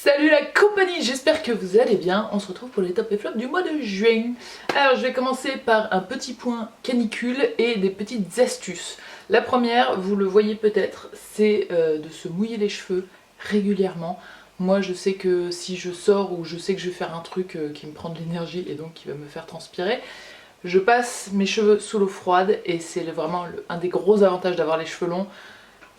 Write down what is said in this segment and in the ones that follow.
Salut la compagnie, j'espère que vous allez bien. On se retrouve pour les top et flops du mois de juin. Alors je vais commencer par un petit point canicule et des petites astuces. La première, vous le voyez peut-être, c'est de se mouiller les cheveux régulièrement. Moi je sais que si je sors ou je sais que je vais faire un truc qui me prend de l'énergie et donc qui va me faire transpirer, je passe mes cheveux sous l'eau froide et c'est vraiment un des gros avantages d'avoir les cheveux longs.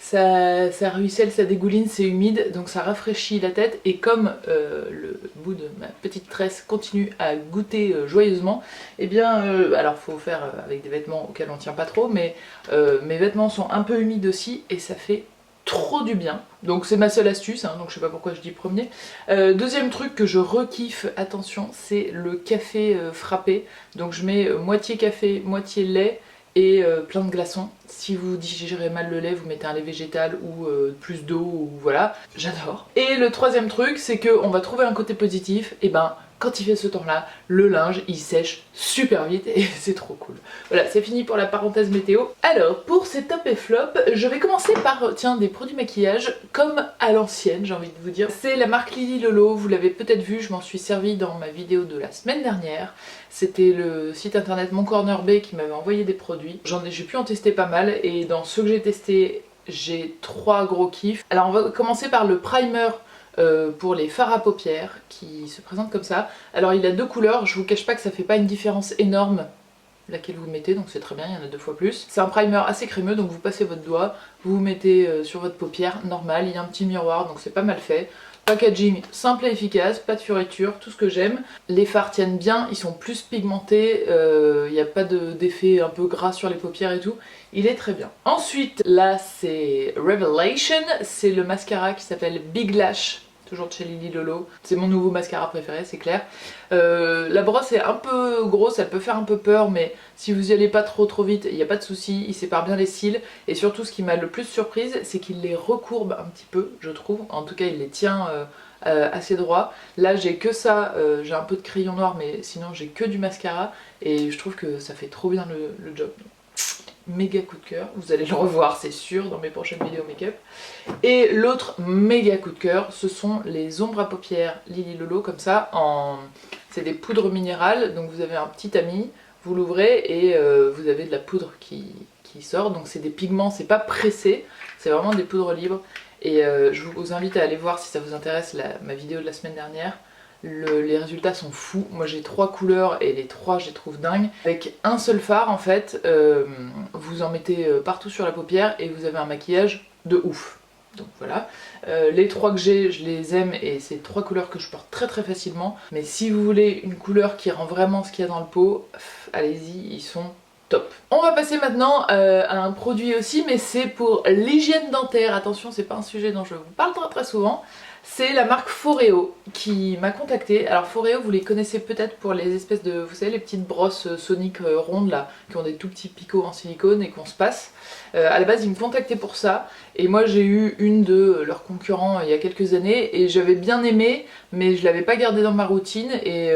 Ça ruisselle, ça dégouline, c'est humide, donc ça rafraîchit la tête. Et comme le bout de ma petite tresse continue à goûter joyeusement, et bien, alors faut faire avec des vêtements auxquels on tient pas trop, mais mes vêtements sont un peu humides aussi et ça fait trop du bien. Donc c'est ma seule astuce, hein, donc je sais pas pourquoi je dis premier. Deuxième truc que je rekiffe, attention, c'est le café frappé. Donc je mets moitié café, moitié lait et plein de glaçons. Si vous digérez mal le lait, vous mettez un lait végétal ou plus d'eau, ou voilà, j'adore. Et le troisième truc, c'est qu'on va trouver un côté positif, et ben quand il fait ce temps-là, le linge il sèche super vite et c'est trop cool. Voilà, c'est fini pour la parenthèse météo. Alors, pour ces top et flop, je vais commencer par, tiens, des produits maquillage comme à l'ancienne, j'ai envie de vous dire. C'est la marque Lily Lolo, vous l'avez peut-être vu, je m'en suis servi dans ma vidéo de la semaine dernière. C'était le site internet Mon Corner Bay qui m'avait envoyé des produits. J'ai pu en tester pas mal et dans ceux que j'ai testés, j'ai 3 gros kiffs. Alors on va commencer par le primer pour les fards à paupières qui se présente comme ça. Alors il a 2 couleurs, je vous cache pas que ça fait pas une différence énorme laquelle vous mettez, donc c'est très bien, il y en a 2 fois plus. C'est un primer assez crémeux, donc vous passez votre doigt, vous vous mettez sur votre paupière, normal, il y a un petit miroir, donc c'est pas mal fait. Packaging simple et efficace, pas de fioritures, tout ce que j'aime. Les fards tiennent bien, ils sont plus pigmentés, il n'y a pas d'effet un peu gras sur les paupières et tout. Il est très bien. Ensuite, là c'est Revelation, c'est le mascara qui s'appelle Big Lash. Toujours de chez Lily Lolo. C'est mon nouveau mascara préféré, c'est clair. La brosse est un peu grosse, elle peut faire un peu peur, mais si vous y allez pas trop vite, il n'y a pas de souci. Il sépare bien les cils. Et surtout, ce qui m'a le plus surprise, c'est qu'il les recourbe un petit peu, je trouve. En tout cas, il les tient assez droit. Là, j'ai que ça. J'ai un peu de crayon noir, mais sinon, j'ai que du mascara. Et je trouve que ça fait trop bien le job. Méga coup de cœur, vous allez le revoir c'est sûr dans mes prochaines vidéos make-up. Et l'autre méga coup de cœur, ce sont les ombres à paupières Lily Lolo comme ça, c'est des poudres minérales, donc vous avez un petit tamis, vous l'ouvrez et vous avez de la poudre qui sort, donc c'est des pigments, c'est pas pressé, c'est vraiment des poudres libres. Et je vous invite à aller voir si ça vous intéresse ma vidéo de la semaine dernière. Les résultats sont fous, moi j'ai 3 couleurs et les 3 je les trouve dingues. Avec un seul fard en fait, vous en mettez partout sur la paupière et vous avez un maquillage de ouf. Donc voilà, les 3 que j'ai, je les aime et c'est 3 couleurs que je porte très facilement. Mais si vous voulez une couleur qui rend vraiment ce qu'il y a dans le pot, allez-y, ils sont top. On va passer maintenant à un produit aussi, mais c'est pour l'hygiène dentaire. Attention, c'est pas un sujet dont je vous parle très souvent. C'est la marque Foreo qui m'a contactée. Alors Foreo, vous les connaissez peut-être pour les espèces de, vous savez, les petites brosses soniques rondes là, qui ont des tout petits picots en silicone et qu'on se passe. À la base, ils me contactaient pour ça. Et moi, j'ai eu une de leurs concurrents il y a quelques années et j'avais bien aimé, mais je l'avais pas gardé dans ma routine et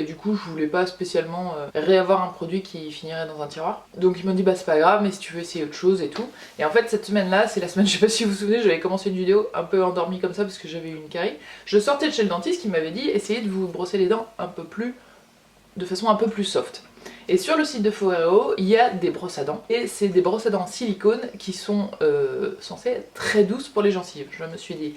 du coup, je voulais pas spécialement réavoir un produit qui finirait dans un tiroir. Donc ils m'ont dit bah c'est pas grave, mais si tu veux essayer autre chose et tout. Et en fait, cette semaine-là, c'est la semaine, je sais pas si vous vous souvenez, j'avais commencé une vidéo un peu endormie comme ça parce que j'avais eu une carie. Je sortais de chez le dentiste qui m'avait dit essayez de vous brosser les dents de façon un peu plus soft. Et sur le site de Foreo, il y a des brosses à dents. Et c'est des brosses à dents en silicone qui sont censées être très douces pour les gencives. Je me suis dit,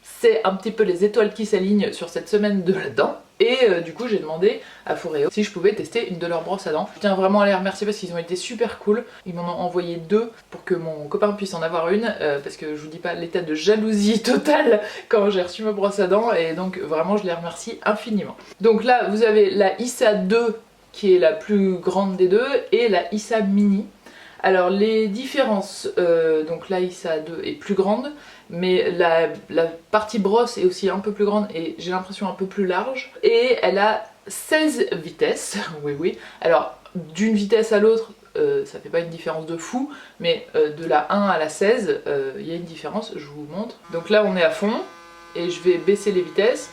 c'est un petit peu les étoiles qui s'alignent sur cette semaine de la dent. Et du coup j'ai demandé à Foreo si je pouvais tester une de leurs brosses à dents. Je tiens vraiment à les remercier parce qu'ils ont été super cool. Ils m'en ont envoyé 2 pour que mon copain puisse en avoir une. Parce que je vous dis pas l'état de jalousie totale quand j'ai reçu ma brosse à dents. Et donc vraiment je les remercie infiniment. Donc là vous avez la Issa 2 qui est la plus grande des deux et la Issa Mini. Alors les différences, donc la Issa 2 est plus grande, mais la partie brosse est aussi un peu plus grande et j'ai l'impression un peu plus large. Et elle a 16 vitesses, oui. Alors d'une vitesse à l'autre, ça fait pas une différence de fou, mais de la 1 à la 16, il y a une différence, je vous montre. Donc là on est à fond et je vais baisser les vitesses.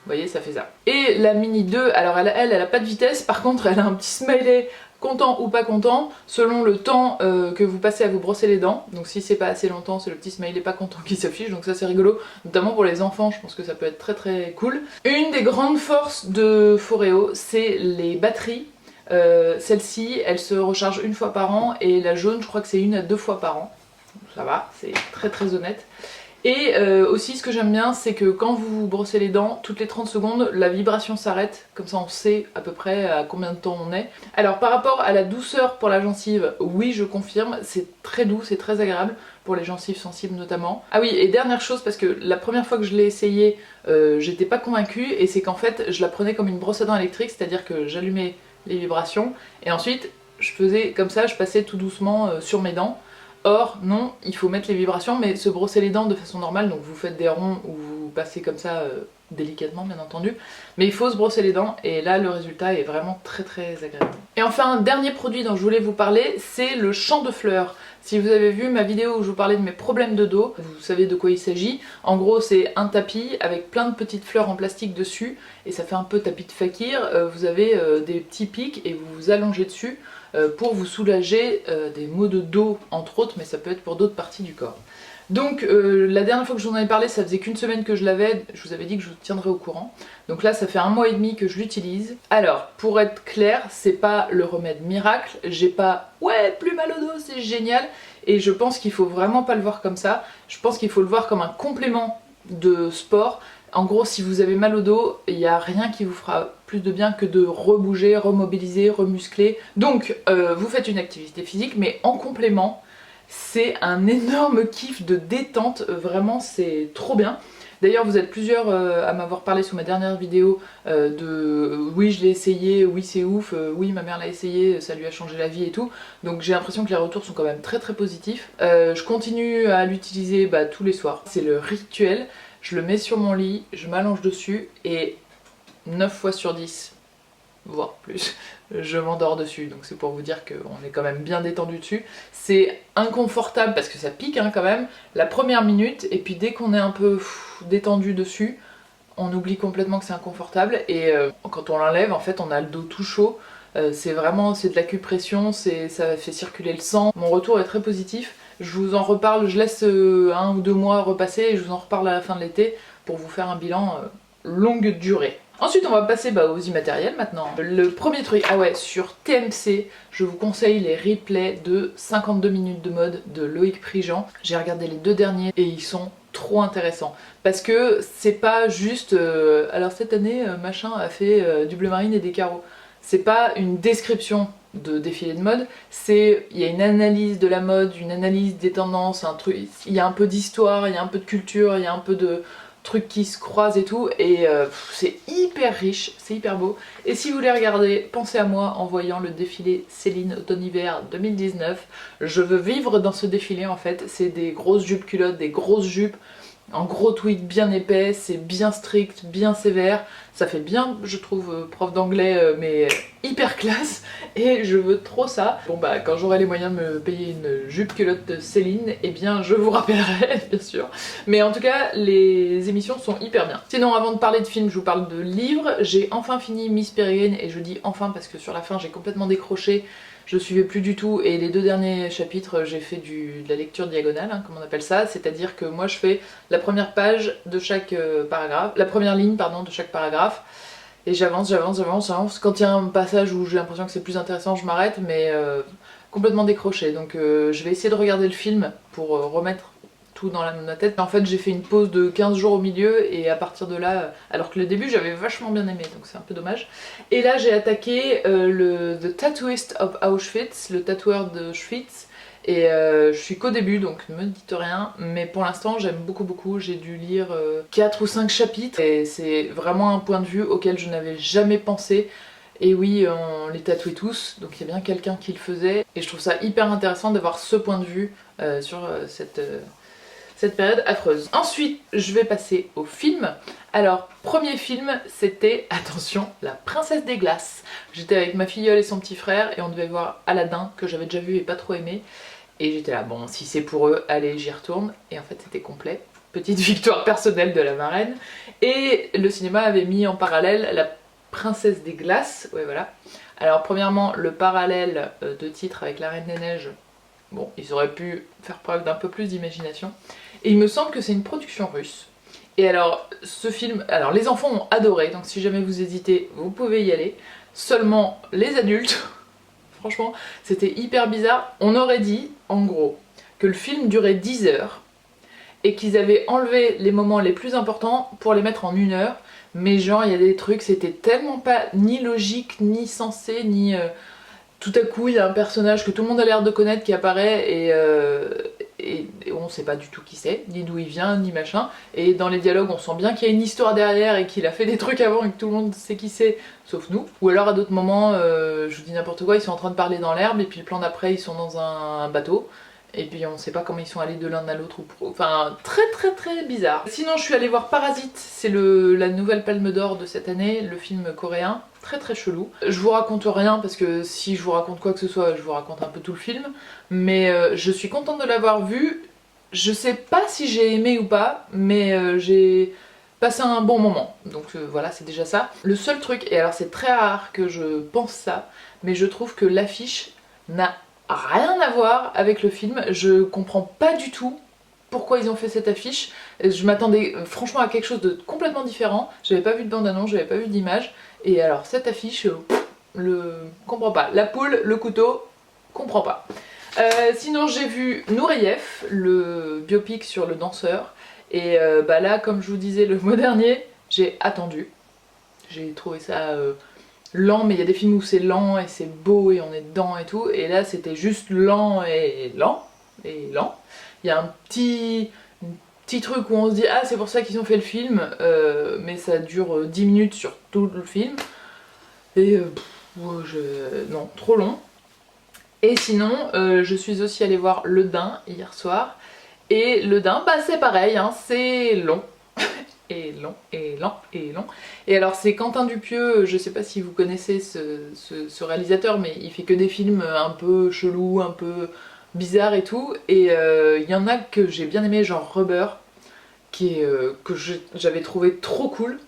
Vous voyez, ça fait ça. Et la Mini 2, alors elle a pas de vitesse, par contre elle a un petit smiley content ou pas content selon le temps que vous passez à vous brosser les dents. Donc si c'est pas assez longtemps, c'est le petit smiley pas content qui s'affiche, donc ça c'est rigolo, notamment pour les enfants, je pense que ça peut être très très cool. Une des grandes forces de Foreo, c'est les batteries. Celle-ci, elle se recharge une fois par an, et la jaune, je crois que c'est 1 à 2 fois par an. Ça va, c'est très très honnête. Et aussi ce que j'aime bien, c'est que quand vous vous brossez les dents, toutes les 30 secondes, la vibration s'arrête, comme ça on sait à peu près à combien de temps on est. Alors par rapport à la douceur pour la gencive, oui je confirme, c'est très doux, c'est très agréable, pour les gencives sensibles notamment. Ah oui, et dernière chose, parce que la première fois que je l'ai essayé, j'étais pas convaincue, et c'est qu'en fait je la prenais comme une brosse à dents électrique, c'est-à-dire que j'allumais les vibrations, et ensuite je faisais comme ça, je passais tout doucement sur mes dents. Or, non, il faut mettre les vibrations, mais se brosser les dents de façon normale, donc vous faites des ronds ou vous passez comme ça délicatement bien entendu, mais il faut se brosser les dents, et là le résultat est vraiment très très agréable. Et enfin, un dernier produit dont je voulais vous parler, c'est le champ de fleurs. Si vous avez vu ma vidéo où je vous parlais de mes problèmes de dos, vous savez de quoi il s'agit. En gros, c'est un tapis avec plein de petites fleurs en plastique dessus, et ça fait un peu tapis de fakir. Vous avez des petits pics et vous vous allongez dessus pour vous soulager des maux de dos entre autres, mais ça peut être pour d'autres parties du corps. Donc la dernière fois que je vous en ai parlé, ça faisait qu'une semaine que je l'avais, je vous avais dit que je vous tiendrais au courant. Donc là ça fait 1 mois et demi que je l'utilise. Alors pour être clair, c'est pas le remède miracle, j'ai pas ouais plus mal au dos, c'est génial, et je pense qu'il faut vraiment pas le voir comme ça, je pense qu'il faut le voir comme un complément de sport. En gros, si vous avez mal au dos, il n'y a rien qui vous fera plus de bien que de rebouger, remobiliser, remuscler. Donc vous faites une activité physique, mais en complément, c'est un énorme kiff de détente, vraiment c'est trop bien. D'ailleurs vous êtes plusieurs à m'avoir parlé sous ma dernière vidéo de oui je l'ai essayé, oui c'est ouf, oui ma mère l'a essayé, ça lui a changé la vie et tout. Donc j'ai l'impression que les retours sont quand même très très positifs. Je continue à l'utiliser tous les soirs, c'est le rituel. Je le mets sur mon lit, je m'allonge dessus et 9 fois sur 10, voire plus, je m'endors dessus. Donc c'est pour vous dire qu'on est quand même bien détendu dessus. C'est inconfortable parce que ça pique quand même la première minute, et puis dès qu'on est un peu détendu dessus, on oublie complètement que c'est inconfortable, et quand on l'enlève en fait on a le dos tout chaud. C'est vraiment, c'est de l'acupression, ça fait circuler le sang. Mon retour est très positif. Je vous en reparle, je laisse 1 ou 2 mois repasser et je vous en reparle à la fin de l'été pour vous faire un bilan longue durée. Ensuite on va passer aux immatériels maintenant. Le premier truc, ah ouais, sur TMC, je vous conseille les replays de 52 minutes de mode de Loïc Prigent. J'ai regardé les 2 derniers et ils sont trop intéressants. Parce que c'est pas juste, alors cette année machin a fait du bleu marine et des carreaux. C'est pas une description de défilé de mode, il y a une analyse de la mode, une analyse des tendances, un truc, il y a un peu d'histoire, il y a un peu de culture, il y a un peu de trucs qui se croisent et tout, et c'est hyper riche, c'est hyper beau. Et si vous voulez regarder, pensez à moi en voyant le défilé Céline automne-hiver 2019. Je veux vivre dans ce défilé en fait, c'est des grosses jupes culottes, des grosses jupes, en gros tweed bien épais, c'est bien strict, bien sévère, ça fait bien, je trouve, prof d'anglais, mais hyper classe, et je veux trop ça. Bon quand j'aurai les moyens de me payer une jupe culotte de Céline, eh bien je vous rappellerai, bien sûr. Mais en tout cas, les émissions sont hyper bien. Sinon, avant de parler de films, je vous parle de livres. J'ai enfin fini Miss Peregrine, et je dis enfin parce que sur la fin j'ai complètement décroché. Je suivais plus du tout, et les 2 derniers chapitres j'ai fait de la lecture diagonale, comme on appelle ça, c'est-à-dire que moi je fais la première page de chaque paragraphe, la première ligne pardon de chaque paragraphe, et j'avance. Quand il y a un passage où j'ai l'impression que c'est plus intéressant, je m'arrête, mais complètement décroché. Donc je vais essayer de regarder le film pour remettre tout dans ma tête. En fait j'ai fait une pause de 15 jours au milieu, et à partir de là, alors que le début j'avais vachement bien aimé, donc c'est un peu dommage. Et là j'ai attaqué le The Tattooist of Auschwitz, le tatoueur d'Auschwitz, et je suis qu'au début donc ne me dites rien, mais pour l'instant j'aime beaucoup, j'ai dû lire 4 ou 5 chapitres, et c'est vraiment un point de vue auquel je n'avais jamais pensé. Et oui, on les tatouait tous, donc il y a bien quelqu'un qui le faisait, et je trouve ça hyper intéressant d'avoir ce point de vue sur cette période affreuse. Ensuite, je vais passer au film. Alors, premier film, c'était, attention, La Princesse des Glaces. J'étais avec ma filleule et son petit frère, et on devait voir Aladdin, que j'avais déjà vu et pas trop aimé. Et j'étais là, bon, si c'est pour eux, allez, j'y retourne. Et en fait, c'était complet. Petite victoire personnelle de la marraine. Et le cinéma avait mis en parallèle la Princesse des glaces, ouais voilà. Alors premièrement, le parallèle de titre avec la Reine des Neiges, bon, ils auraient pu faire preuve d'un peu plus d'imagination. Et il me semble que c'est une production russe. Et alors, ce film, alors les enfants ont adoré, donc si jamais vous hésitez, vous pouvez y aller. Seulement les adultes, franchement, c'était hyper bizarre. On aurait dit, en gros, que le film durait 10 heures et qu'ils avaient enlevé les moments les plus importants pour les mettre en 1 heure. Mais genre, il y a des trucs, c'était tellement pas ni logique, ni sensé, ni... tout à coup, il y a un personnage que tout le monde a l'air de connaître qui apparaît et on sait pas du tout qui c'est, ni d'où il vient, ni machin. Et dans les dialogues, on sent bien qu'il y a une histoire derrière et qu'il a fait des trucs avant et que tout le monde sait qui c'est, sauf nous. Ou alors à d'autres moments, je vous dis n'importe quoi, ils sont en train de parler dans l'herbe et puis le plan d'après, ils sont dans un bateau. Et puis on sait pas comment ils sont allés de l'un à l'autre, enfin très très très bizarre. Sinon je suis allée voir Parasite, c'est la nouvelle Palme d'Or de cette année, le film coréen, très très chelou. Je vous raconte rien parce que si je vous raconte quoi que ce soit, je vous raconte un peu tout le film, mais je suis contente de l'avoir vu. Je sais pas si j'ai aimé ou pas, mais j'ai passé un bon moment, donc voilà, c'est déjà ça. Le seul truc, et alors c'est très rare que je pense ça, mais je trouve que l'affiche n'a rien à voir avec le film. Je comprends pas du tout pourquoi ils ont fait cette affiche. Je m'attendais franchement à quelque chose de complètement différent. J'avais pas vu de bande-annonce, j'avais pas vu d'image. Et alors cette affiche, comprends pas. La poule, le couteau, comprends pas. Sinon j'ai vu Nureyev, le biopic sur le danseur. Et bah là, comme je vous disais le mois dernier, j'ai attendu. J'ai trouvé ça... lent, mais il y a des films où c'est lent et c'est beau et on est dedans et tout, et là c'était juste lent et lent et lent. Il y a un petit truc où on se dit ah c'est pour ça qu'ils ont fait le film, mais ça dure 10 minutes sur tout le film et non, trop long. Et sinon je suis aussi allée voir Le Dain hier soir, et Le Dain bah c'est pareil, hein, c'est long. Et long, et lent, et long. Et alors c'est Quentin Dupieux, je sais pas si vous connaissez ce réalisateur, mais il fait que des films un peu chelous, un peu bizarres et tout. Et il y en a que j'ai bien aimé, genre Rubber, que j'avais trouvé trop cool.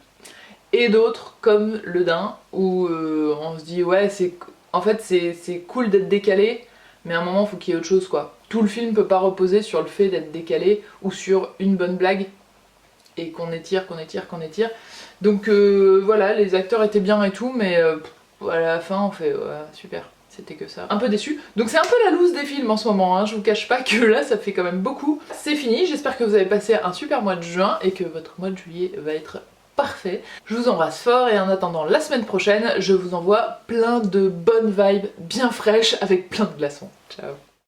Et d'autres comme Le Dain, où on se dit ouais, en fait c'est cool d'être décalé, mais à un moment faut qu'il y ait autre chose quoi. Tout le film peut pas reposer sur le fait d'être décalé ou sur une bonne blague. Et qu'on étire. Donc voilà, les acteurs étaient bien et tout, mais à la fin on fait ouais, super, c'était que ça. Un peu déçu. Donc c'est un peu la loose des films en ce moment, hein. Je vous cache pas que là ça fait quand même beaucoup. C'est fini, j'espère que vous avez passé un super mois de juin et que votre mois de juillet va être parfait. Je vous embrasse fort et en attendant la semaine prochaine, je vous envoie plein de bonnes vibes bien fraîches avec plein de glaçons. Ciao.